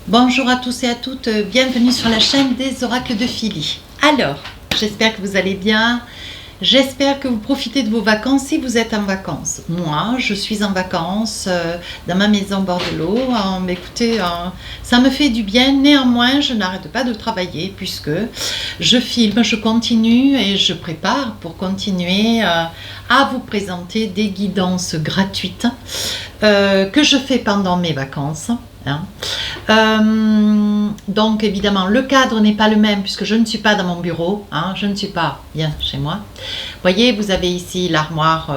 Bonjour à tous et à toutes, bienvenue sur la chaîne des oracles de Philly. Alors, j'espère que vous allez bien, j'espère que vous profitez de vos vacances si vous êtes en vacances. Moi, je suis en vacances dans ma maison au bord de l'eau. Écoutez, ça me fait du bien, néanmoins, je n'arrête pas de travailler puisque je filme, je continue et je prépare pour continuer à vous présenter des guidances gratuites que je fais pendant mes vacances. Donc évidemment le cadre n'est pas le même puisque je ne suis pas dans mon bureau, je ne suis pas bien chez moi. Voyez, vous avez ici l'armoire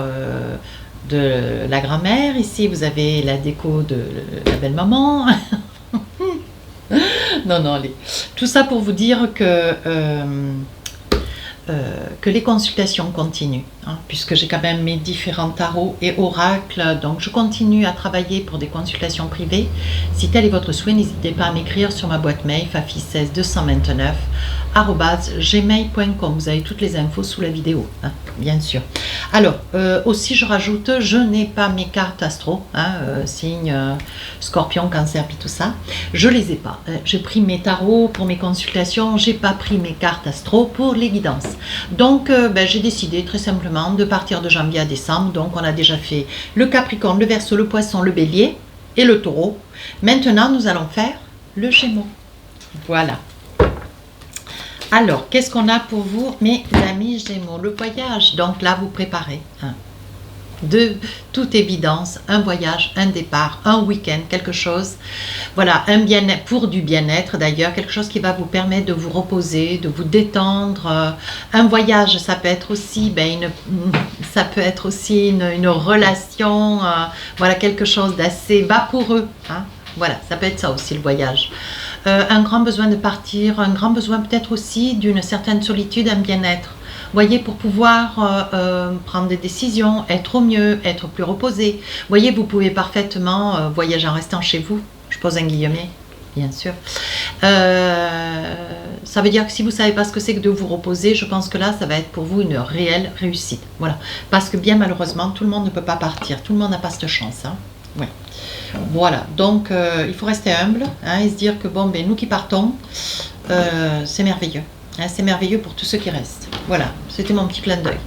de la grand-mère, ici vous avez la déco de la belle-maman. Non, allez. Tout ça pour vous dire que les consultations continuent, puisque j'ai quand même mes différents tarots et oracles, donc je continue à travailler pour des consultations privées. Si tel est votre souhait, n'hésitez pas à m'écrire sur ma boîte mail fafi16 229@gmail.com. Vous avez toutes les infos sous la vidéo, bien sûr. Alors, aussi je rajoute, je n'ai pas mes cartes astro, signe scorpion, cancer, puis tout ça, je les ai pas. J'ai pris mes tarots pour mes consultations, j'ai pas pris mes cartes astro pour les guidances. Donc j'ai décidé très simplement de partir de janvier à décembre. Donc on a déjà fait le Capricorne, le Verseau, le Poisson, le Bélier et le Taureau. Maintenant nous allons faire le Gémeaux. Voilà. Alors qu'est-ce qu'on a pour vous mes amis Gémeaux? Le voyage. Donc là vous préparez de toute évidence un voyage, un départ, un week-end, quelque chose, voilà, un bien-être, pour du bien-être d'ailleurs, quelque chose qui va vous permettre de vous reposer, de vous détendre. Un voyage, ça peut être aussi une relation, voilà, quelque chose d'assez vaporeux, voilà, ça peut être ça aussi le voyage. Un grand besoin de partir, un grand besoin peut-être aussi d'une certaine solitude, un bien-être. Voyez, pour pouvoir prendre des décisions, être au mieux, être plus reposé. Voyez, vous pouvez parfaitement voyager en restant chez vous. Je pose un guillemet, bien sûr. Ça veut dire que si vous ne savez pas ce que c'est que de vous reposer, je pense que là, ça va être pour vous une réelle réussite. Voilà. Parce que bien malheureusement, tout le monde ne peut pas partir. Tout le monde n'a pas cette chance. Ouais. Voilà. Donc, il faut rester humble et se dire que bon, nous qui partons, c'est merveilleux. C'est merveilleux pour tous ceux qui restent. Voilà, c'était mon petit clin d'œil.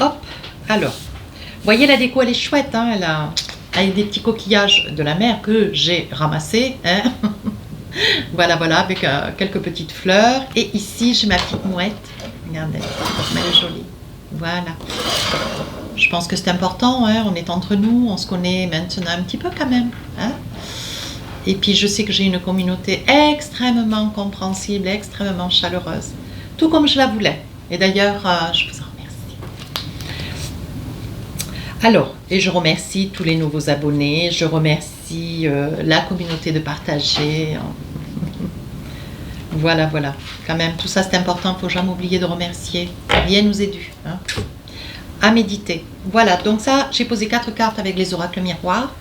Hop, alors, voyez la déco, elle est chouette, elle a avec des petits coquillages de la mer que j'ai ramassés. Voilà, avec quelques petites fleurs. Et ici, j'ai ma petite mouette. Regardez, elle est jolie. Voilà. Je pense que c'est important, on est entre nous, on se connaît maintenant un petit peu quand même. Et puis je sais que j'ai une communauté extrêmement compréhensible, extrêmement chaleureuse, tout comme je la voulais. Et d'ailleurs, je vous en remercie. Alors, et je remercie tous les nouveaux abonnés, je remercie la communauté de partager. Voilà, quand même, tout ça c'est important, il ne faut jamais oublier de remercier. Rien nous est dû. À méditer. Voilà, donc ça, j'ai posé 4 cartes avec les oracles miroirs.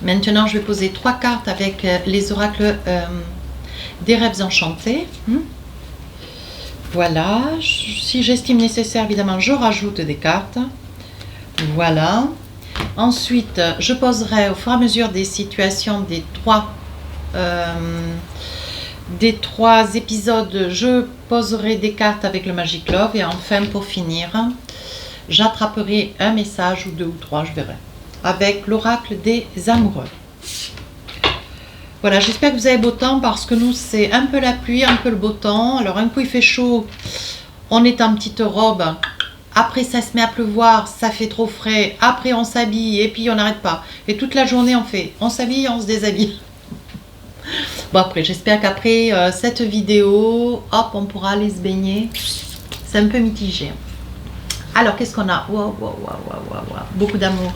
Maintenant, je vais poser 3 cartes avec les oracles des rêves enchantés. Voilà, si j'estime nécessaire, évidemment, je rajoute des cartes. Voilà. Ensuite, je poserai au fur et à mesure des situations des 3 épisodes, je poserai des cartes avec le Magic Love. Et enfin, pour finir, j'attraperai un message ou 2 ou 3, je verrai, avec l'oracle des amoureux. Voilà, j'espère que vous avez beau temps parce que nous, c'est un peu la pluie, un peu le beau temps. Alors, un coup, il fait chaud, on est en petite robe. Après, ça se met à pleuvoir, ça fait trop frais. Après, on s'habille et puis on n'arrête pas. Et toute la journée, on s'habille, on se déshabille. Bon, après, j'espère qu'après cette vidéo, hop, on pourra aller se baigner. C'est un peu mitigé. Alors, qu'est-ce qu'on a? Wow, beaucoup d'amour.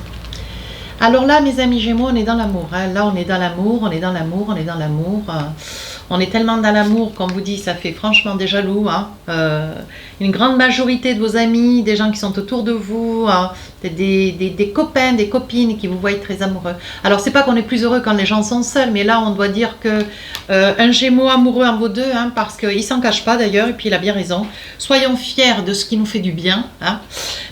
Alors là, mes amis Gémeaux, on est dans l'amour. Là, on est dans l'amour, on est dans l'amour, on est dans l'amour. On est tellement dans l'amour, comme vous dit, ça fait franchement des jaloux. Une grande majorité de vos amis, des gens qui sont autour de vous, peut-être des copains, des copines qui vous voient très amoureux. Alors c'est pas qu'on est plus heureux quand les gens sont seuls, mais là on doit dire que un Gémeaux amoureux en vaut deux, hein, parce qu'il s'en cache pas d'ailleurs, et puis il a bien raison. Soyons fiers de ce qui nous fait du bien, hein.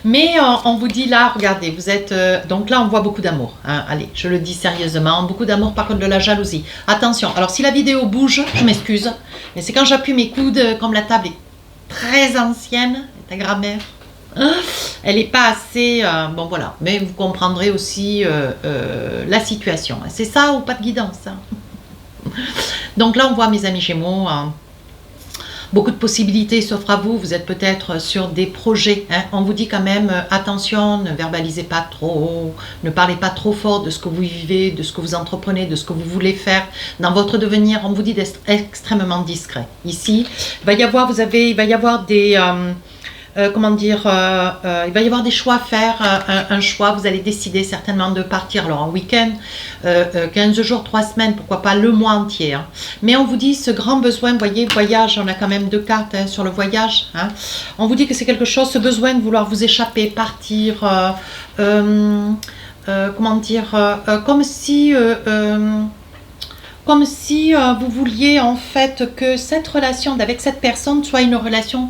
Mais on vous dit là, regardez, vous êtes donc là on voit beaucoup d'amour, hein. Allez, je le dis sérieusement, beaucoup d'amour, par contre de la jalousie. Attention, alors si la vidéo bouge, je m'excuse, mais c'est quand j'appuie mes coudes, comme la table est très ancienne, ta grammaire, elle n'est pas assez, bon voilà, mais vous comprendrez aussi la situation. C'est ça ou pas de guidance, hein. Donc là on voit mes amis Gémeaux, beaucoup de possibilités s'offrent à vous. Vous êtes peut-être sur des projets, hein. On vous dit quand même, attention, ne verbalisez pas trop, ne parlez pas trop fort de ce que vous vivez, de ce que vous entreprenez, de ce que vous voulez faire dans votre devenir. On vous dit d'être extrêmement discret. Ici, il va y avoir, il va y avoir des... comment dire, il va y avoir des choix à faire, un choix, vous allez décider certainement de partir, alors en week-end, 15 jours, 3 semaines, pourquoi pas le mois entier, hein. Mais on vous dit ce grand besoin, vous voyez, voyage, on a quand même 2 cartes, hein, sur le voyage, hein. On vous dit que c'est quelque chose, ce besoin de vouloir vous échapper, partir, comment dire, comme si vous vouliez en fait que cette relation avec cette personne soit une relation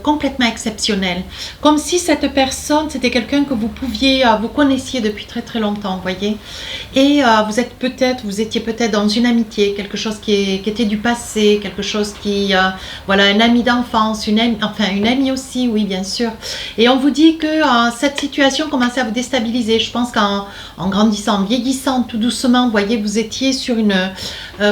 complètement exceptionnelle. Comme si cette personne, c'était quelqu'un que vous pouviez, vous connaissiez depuis très très longtemps, vous voyez. Et vous étiez peut-être dans une amitié, quelque chose qui était du passé, quelque chose qui, voilà, un ami d'enfance, une amie aussi, oui bien sûr. Et on vous dit que cette situation commençait à vous déstabiliser. Je pense qu'en grandissant, en vieillissant tout doucement, vous voyez, vous étiez sur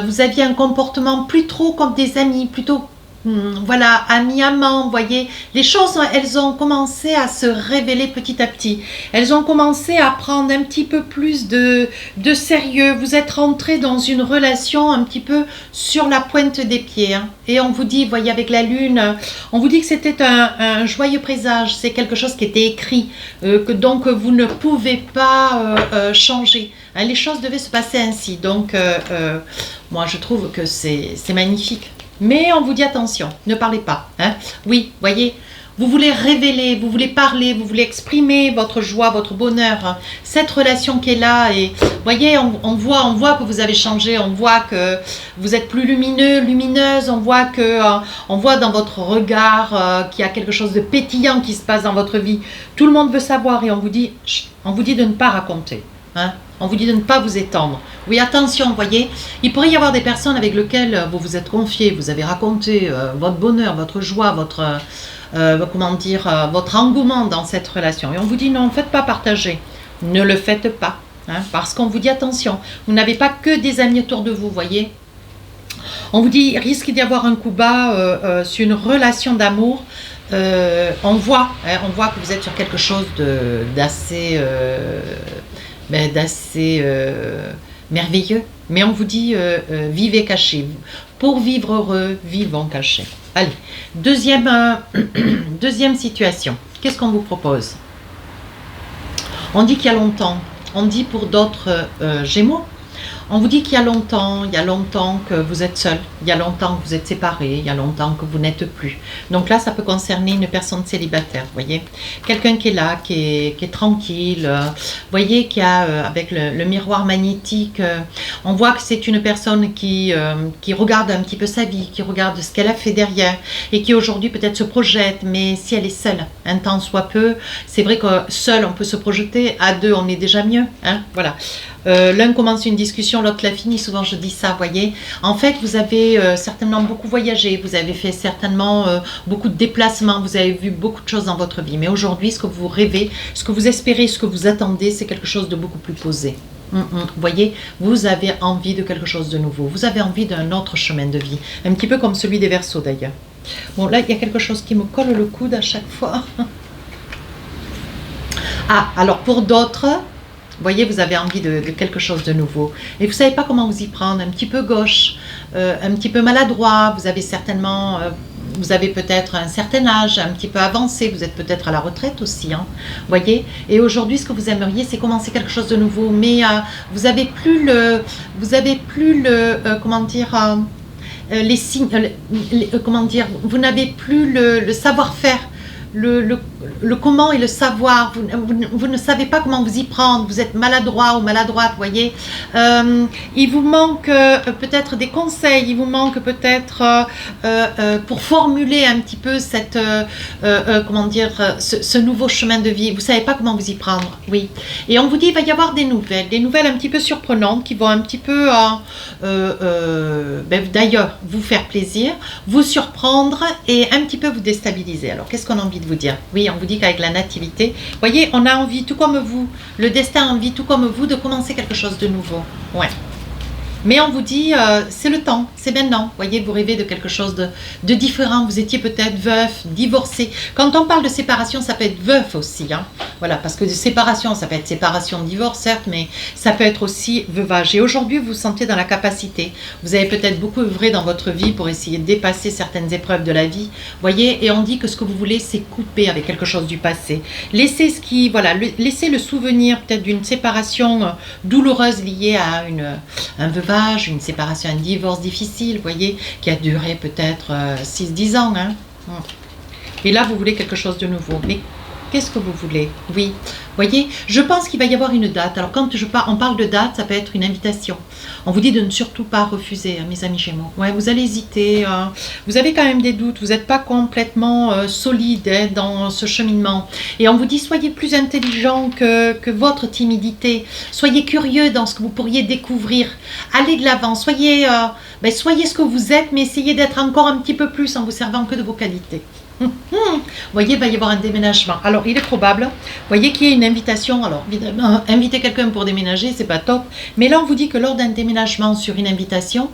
vous aviez un comportement plus trop comme des amis, plutôt voilà, amis, amants, vous voyez, les choses, elles ont commencé à se révéler petit à petit. Elles ont commencé à prendre un petit peu plus de sérieux. Vous êtes rentré dans une relation un petit peu sur la pointe des pieds, hein. Et on vous dit, vous voyez, avec la lune, on vous dit que c'était un joyeux présage. C'est quelque chose qui était écrit, que donc vous ne pouvez pas changer, hein. Les choses devaient se passer ainsi. Donc, moi, je trouve que c'est magnifique. Mais on vous dit attention, ne parlez pas, hein. Oui, voyez, vous voulez révéler, vous voulez parler, vous voulez exprimer votre joie, votre bonheur, hein. Cette relation qui est là, et voyez, on voit que vous avez changé, on voit que vous êtes plus lumineux, lumineuse, on voit dans votre regard qu'il y a quelque chose de pétillant qui se passe dans votre vie. Tout le monde veut savoir et on vous dit de ne pas raconter, hein. On vous dit de ne pas vous étendre. Oui, attention, vous voyez, il pourrait y avoir des personnes avec lesquelles vous vous êtes confié, vous avez raconté votre bonheur, votre joie, votre engouement dans cette relation. Et on vous dit non, faites pas partager. Ne le faites pas, hein, parce qu'on vous dit attention, vous n'avez pas que des amis autour de vous, voyez. On vous dit, il risque d'y avoir un coup bas sur une relation d'amour. On voit que vous êtes sur quelque chose d'assez merveilleux, mais on vous dit vivez cachés. Pour vivre heureux, vivons cachés. Allez, deuxième situation, qu'est-ce qu'on vous propose? On dit qu'il y a longtemps, on dit pour d'autres Gémeaux, on vous dit qu'il y a longtemps que vous êtes seul, il y a longtemps que vous êtes séparés, il y a longtemps que vous n'êtes plus. Donc là, ça peut concerner une personne célibataire, vous voyez. Quelqu'un qui est là, qui est tranquille, vous voyez, qui a, avec le miroir magnétique, on voit que c'est une personne qui regarde un petit peu sa vie, qui regarde ce qu'elle a fait derrière, et qui aujourd'hui peut-être se projette, mais si elle est seule, un temps soit peu, c'est vrai que seul on peut se projeter, à deux on est déjà mieux, hein, voilà. L'un commence une discussion, l'autre la finit, souvent je dis ça, voyez. En fait, vous avez certainement beaucoup voyagé, vous avez fait certainement beaucoup de déplacements, vous avez vu beaucoup de choses dans votre vie. Mais aujourd'hui, ce que vous rêvez, ce que vous espérez, ce que vous attendez, c'est quelque chose de beaucoup plus posé. Vous voyez, vous avez envie de quelque chose de nouveau, vous avez envie d'un autre chemin de vie, un petit peu comme celui des Verseaux d'ailleurs. Bon, là, il y a quelque chose qui me colle le coude à chaque fois. Ah, alors pour d'autres... Vous voyez, vous avez envie de quelque chose de nouveau. Et vous ne savez pas comment vous y prendre. Un petit peu gauche, un petit peu maladroit. Vous avez certainement, vous avez peut-être un certain âge, un petit peu avancé. Vous êtes peut-être à la retraite aussi. Hein, vous voyez. Et aujourd'hui, ce que vous aimeriez, c'est commencer quelque chose de nouveau. Mais vous n'avez plus comment dire, les signes, comment dire, vous n'avez plus le savoir-faire le comment et le savoir. Vous ne savez pas comment vous y prendre. Vous êtes maladroit ou maladroite, voyez. Il vous manque peut-être des conseils. Il vous manque peut-être pour formuler un petit peu cette, comment dire, ce nouveau chemin de vie. Vous savez pas comment vous y prendre, oui. Et on vous dit il va y avoir des nouvelles un petit peu surprenantes qui vont un petit peu, d'ailleurs, vous faire plaisir, vous surprendre et un petit peu vous déstabiliser. Alors, qu'est-ce qu'on a envie de vous dire? Oui, on vous dit qu'avec la nativité, voyez, on a envie, tout comme vous, le destin a envie, tout comme vous, de commencer quelque chose de nouveau. Ouais. Mais on vous dit, c'est le temps, c'est maintenant. Voyez, vous rêvez de quelque chose de différent. Vous étiez peut-être veuf, divorcé. Quand on parle de séparation, ça peut être veuf aussi. Hein. Voilà, parce que de séparation, ça peut être séparation, divorce, certes, mais ça peut être aussi veuvage. Et aujourd'hui, vous vous sentez dans la capacité. Vous avez peut-être beaucoup œuvré dans votre vie pour essayer de dépasser certaines épreuves de la vie. Voyez, et on dit que ce que vous voulez, c'est couper avec quelque chose du passé. Laissez ce qui, voilà, laissez le souvenir peut-être d'une séparation douloureuse liée à un veuvage, une séparation, un divorce difficile, vous voyez, qui a duré peut-être 6-10 ans. Hein. Et là, vous voulez quelque chose de nouveau. Mais qu'est-ce que vous voulez? Oui, voyez, je pense qu'il va y avoir une date. Alors, quand on parle de date, ça peut être une invitation. On vous dit de ne surtout pas refuser, hein, mes amis Gémeaux. Ouais, vous allez hésiter, vous avez quand même des doutes, vous n'êtes pas complètement solide hein, dans ce cheminement. Et on vous dit, soyez plus intelligent que votre timidité. Soyez curieux dans ce que vous pourriez découvrir. Allez de l'avant, soyez ce que vous êtes, mais essayez d'être encore un petit peu plus en vous servant que de vos qualités. Vous voyez, il va y avoir un déménagement. Alors, il est probable, voyez, qu'il y ait une invitation. Alors, évidemment, inviter quelqu'un pour déménager, c'est pas top. Mais là, on vous dit que lors d'un déménagement sur une invitation,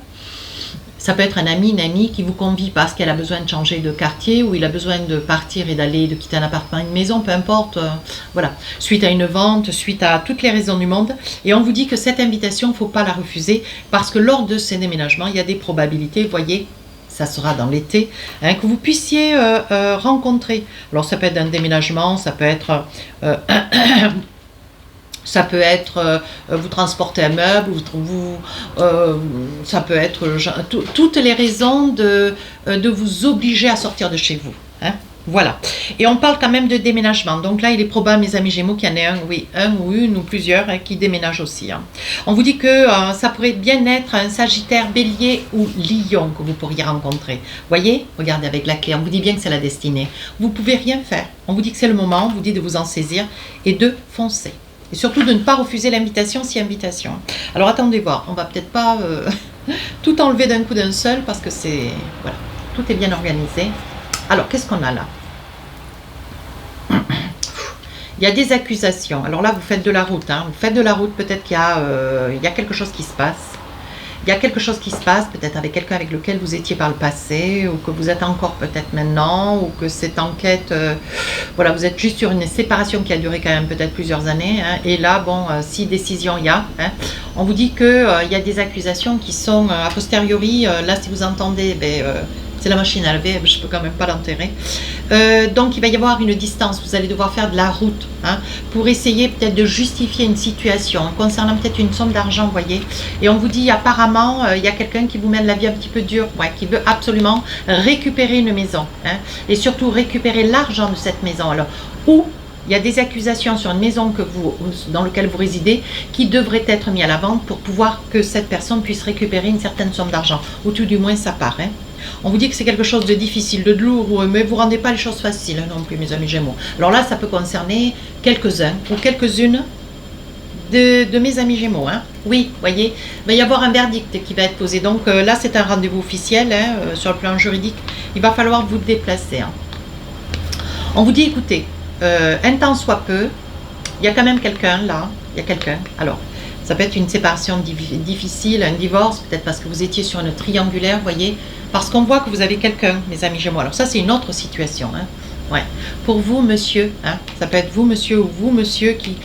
ça peut être un ami, une amie qui vous convie parce qu'elle a besoin de changer de quartier ou il a besoin de partir et de quitter un appartement, une maison, peu importe. Voilà, suite à une vente, suite à toutes les raisons du monde. Et on vous dit que cette invitation, il ne faut pas la refuser parce que lors de ces déménagements, il y a des probabilités, vous voyez, ça sera dans l'été, hein, que vous puissiez rencontrer. Alors ça peut être un déménagement, ça peut être vous transporter un meuble, ça peut être toutes les raisons de vous obliger à sortir de chez vous. Hein. Voilà. Et on parle quand même de déménagement. Donc là, il est probable, mes amis Gémeaux, qu'il y en ait un ou une ou plusieurs hein, qui déménagent aussi. Hein. On vous dit que ça pourrait bien être un Sagittaire, Bélier ou Lion que vous pourriez rencontrer. Voyez, regardez avec la clé. On vous dit bien que c'est la destinée. Vous ne pouvez rien faire. On vous dit que c'est le moment. On vous dit de vous en saisir et de foncer. Et surtout de ne pas refuser l'invitation si invitation. Alors attendez voir. On va peut-être pas tout enlever d'un coup d'un seul parce que c'est... Voilà. Tout est bien organisé. Alors, qu'est-ce qu'on a là? Il y a des accusations. Alors là, vous faites de la route. Hein. Vous faites de la route, peut-être qu'il y a quelque chose qui se passe. Il y a quelque chose qui se passe, peut-être avec quelqu'un avec lequel vous étiez par le passé, ou que vous êtes encore peut-être maintenant, ou que cette enquête, voilà, vous êtes juste sur une séparation qui a duré quand même peut-être plusieurs années. Hein. Et là, bon, si décision il y a, hein, on vous dit qu'il y a des accusations qui sont a posteriori, là si vous entendez, c'est la machine à laver, je ne peux quand même pas l'enterrer. Donc il va y avoir une distance, vous allez devoir faire de la route hein, pour essayer peut-être de justifier une situation concernant peut-être une somme d'argent, vous voyez. Et on vous dit apparemment, il y a quelqu'un qui vous mène la vie un petit peu dure, ouais, qui veut absolument récupérer une maison hein, et surtout récupérer l'argent de cette maison. Alors, où il y a des accusations sur une maison dans laquelle vous résidez qui devraient être mises à la vente pour pouvoir que cette personne puisse récupérer une certaine somme d'argent, ou tout du moins ça part. Hein. On vous dit que c'est quelque chose de difficile, de lourd, mais vous ne rendez pas les choses faciles non plus, mes amis Gémeaux. Alors là, ça peut concerner quelques-uns ou quelques-unes de mes amis Gémeaux. Hein. Oui, voyez, il va y avoir un verdict qui va être posé. Donc là, c'est un rendez-vous officiel hein, sur le plan juridique. Il va falloir vous déplacer. Hein. On vous dit, écoutez, un temps soit peu, il y a quand même quelqu'un là, il y a quelqu'un. Alors, ça peut être une séparation difficile, un divorce, peut-être parce que vous étiez sur une triangulaire, vous voyez, parce qu'on voit que vous avez quelqu'un, mes amis Gémeaux. Alors ça, c'est une autre situation. Hein. Ouais. Pour vous, monsieur, hein, ça peut être vous, monsieur, ou vous, monsieur, qui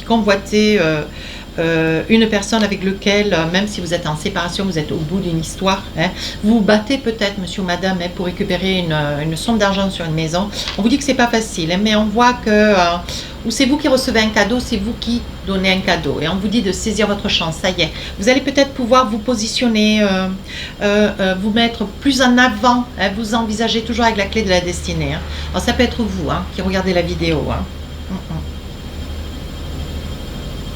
convoitez une personne avec laquelle, même si vous êtes en séparation, vous êtes au bout d'une histoire, hein, vous vous battez peut-être, monsieur ou madame, hein, pour récupérer une somme d'argent sur une maison. On vous dit que c'est pas facile, hein, mais on voit que ou c'est vous qui recevez un cadeau, c'est vous qui donnez un cadeau. Et on vous dit de saisir votre chance, ça y est. Vous allez peut-être pouvoir vous positionner, vous mettre plus en avant, hein, vous envisagez toujours avec la clé de la destinée. Hein. Alors ça peut être vous hein, qui regardez la vidéo. Hein.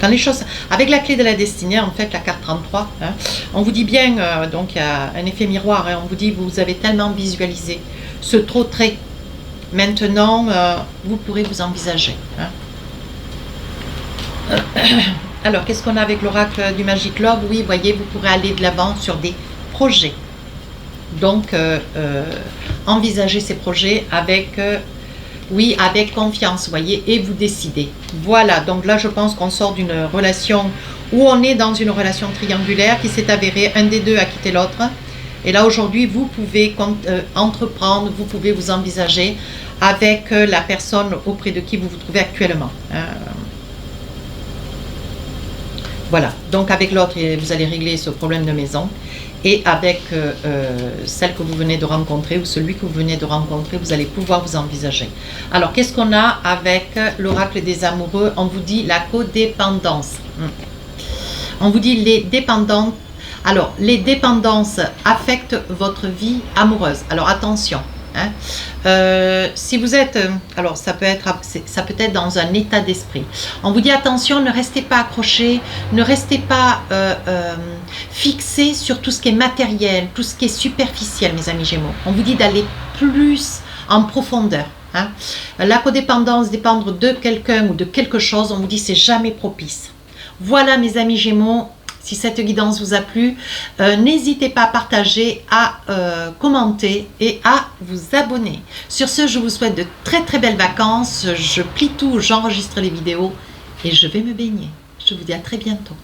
Quand les choses, avec la clé de la destinée, en fait, la carte 33, hein, on vous dit bien, donc il y a un effet miroir, hein, on vous dit vous avez tellement visualisé ce trop trait. Maintenant, vous pourrez vous envisager. Hein. Alors, qu'est-ce qu'on a avec l'oracle du Magic Love? Oui, voyez, vous pourrez aller de l'avant sur des projets. Donc, envisagez ces projets avec, oui, avec confiance, voyez, et vous décidez. Voilà, donc là, je pense qu'on sort d'une relation où on est dans une relation triangulaire qui s'est avérée, un des deux a quitté l'autre. Et là, aujourd'hui, vous pouvez entreprendre, vous pouvez vous envisager avec la personne auprès de qui vous vous trouvez actuellement. Voilà, donc avec l'autre, vous allez régler ce problème de maison. Et avec celle que vous venez de rencontrer ou celui que vous venez de rencontrer, vous allez pouvoir vous envisager. Alors, qu'est-ce qu'on a avec l'oracle des amoureux? On vous dit la codépendance. On vous dit les dépendantes. Alors, les dépendances affectent votre vie amoureuse. Alors, attention. Hein. Si vous êtes, alors ça peut être dans un état d'esprit. On vous dit attention, ne restez pas accroché, ne restez pas fixé sur tout ce qui est matériel, tout ce qui est superficiel, mes amis Gémeaux. On vous dit d'aller plus en profondeur. Hein. La codépendance, dépendre de quelqu'un ou de quelque chose, on vous dit c'est jamais propice. Voilà, mes amis Gémeaux. Si cette guidance vous a plu, n'hésitez pas à partager, à commenter et à vous abonner. Sur ce, je vous souhaite de très très belles vacances. Je plie tout, j'enregistre les vidéos et je vais me baigner. Je vous dis à très bientôt.